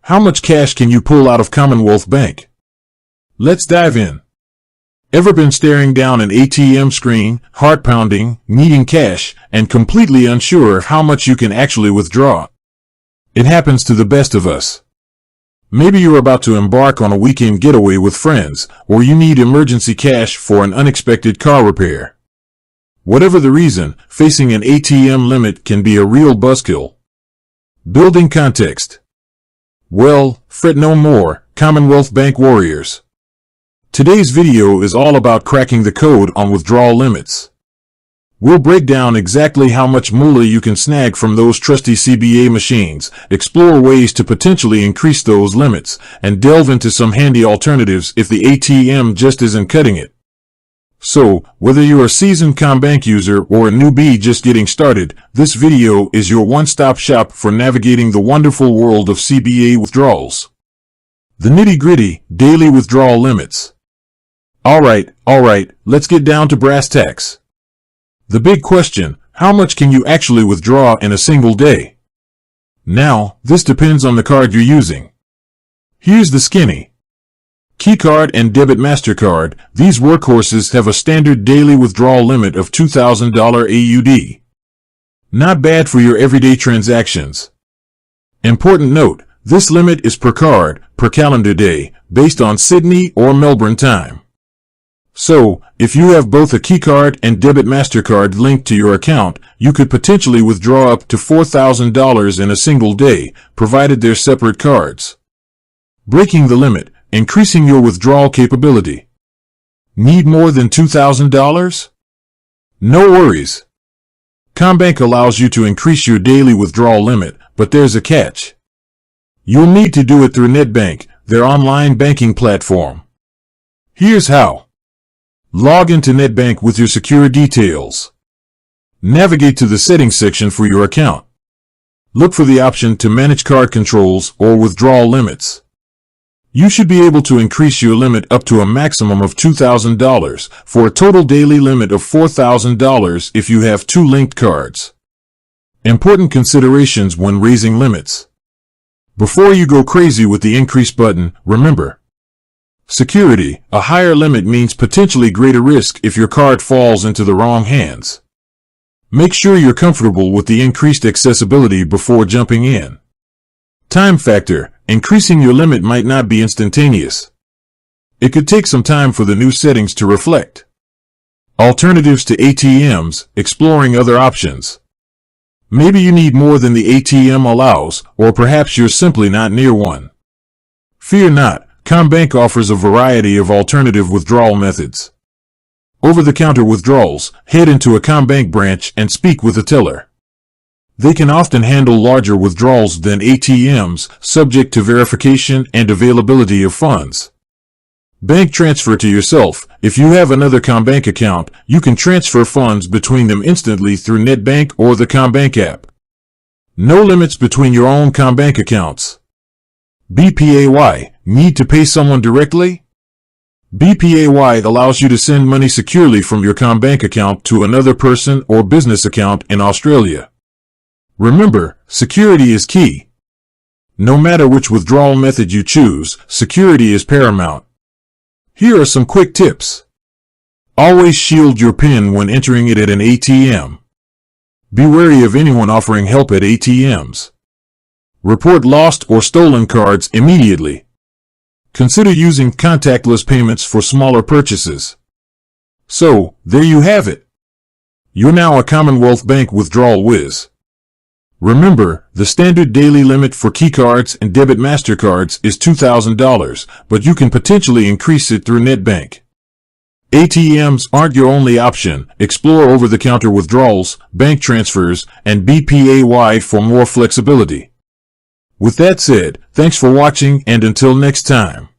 How much cash can you pull out of Commonwealth Bank? Let's dive in. Ever been staring down an ATM screen, heart pounding, needing cash, and completely unsure of how much you can actually withdraw? It happens to the best of us. Maybe you're about to embark on a weekend getaway with friends, or you need emergency cash for an unexpected car repair. Whatever the reason, facing an ATM limit can be a real buzzkill. Building context. Well, fret no more, Commonwealth Bank warriors. Today's video is all about cracking the code on withdrawal limits. We'll break down exactly how much moolah you can snag from those trusty CBA machines, explore ways to potentially increase those limits, and delve into some handy alternatives if the ATM just isn't cutting it. So, whether you're a seasoned ComBank user or a newbie just getting started, this video is your one-stop shop for navigating the wonderful world of CBA withdrawals. The nitty-gritty, daily withdrawal limits. Alright, let's get down to brass tacks. The big question, how much can you actually withdraw in a single day? Now, this depends on the card you're using. Here's the skinny. KeyCard and Debit MasterCard, these workhorses have a standard daily withdrawal limit of $2,000 AUD. Not bad for your everyday transactions. Important note, this limit is per card, per calendar day, based on Sydney or Melbourne time. So, if you have both a KeyCard and Debit MasterCard linked to your account, you could potentially withdraw up to $4,000 in a single day, provided they're separate cards. Breaking the limit, increasing your withdrawal capability. Need more than $2,000? No worries. ComBank allows you to increase your daily withdrawal limit, but there's a catch. You'll need to do it through NetBank, their online banking platform. Here's how. Log into NetBank with your secure details. Navigate to the settings section for your account. Look for the option to manage card controls or withdrawal limits. You should be able to increase your limit up to a maximum of $2,000 for a total daily limit of $4,000 if you have two linked cards. Important considerations when raising limits. Before you go crazy with the increase button, remember, security, a higher limit means potentially greater risk if your card falls into the wrong hands. Make sure you're comfortable with the increased accessibility before jumping in. Time factor, increasing your limit might not be instantaneous. It could take some time for the new settings to reflect. Alternatives to ATMs, exploring other options. Maybe you need more than the ATM allows, or perhaps you're simply not near one. Fear not. ComBank offers a variety of alternative withdrawal methods. Over-the-counter withdrawals, head into a ComBank branch and speak with a teller. They can often handle larger withdrawals than ATMs, subject to verification and availability of funds. Bank transfer to yourself. If you have another ComBank account, you can transfer funds between them instantly through NetBank or the ComBank app. No limits between your own ComBank accounts. BPAY, need to pay someone directly? BPAY allows you to send money securely from your ComBank account to another person or business account in Australia. Remember, security is key. No matter which withdrawal method you choose, security is paramount. Here are some quick tips. Always shield your PIN when entering it at an ATM. Be wary of anyone offering help at ATMs. Report lost or stolen cards immediately. Consider using contactless payments for smaller purchases. So, there you have it. You're now a Commonwealth Bank withdrawal whiz. Remember, the standard daily limit for KeyCards and Debit MasterCards is $2,000, but you can potentially increase it through NetBank. ATMs aren't your only option. Explore over-the-counter withdrawals, bank transfers, and BPAY for more flexibility. With that said, thanks for watching and until next time.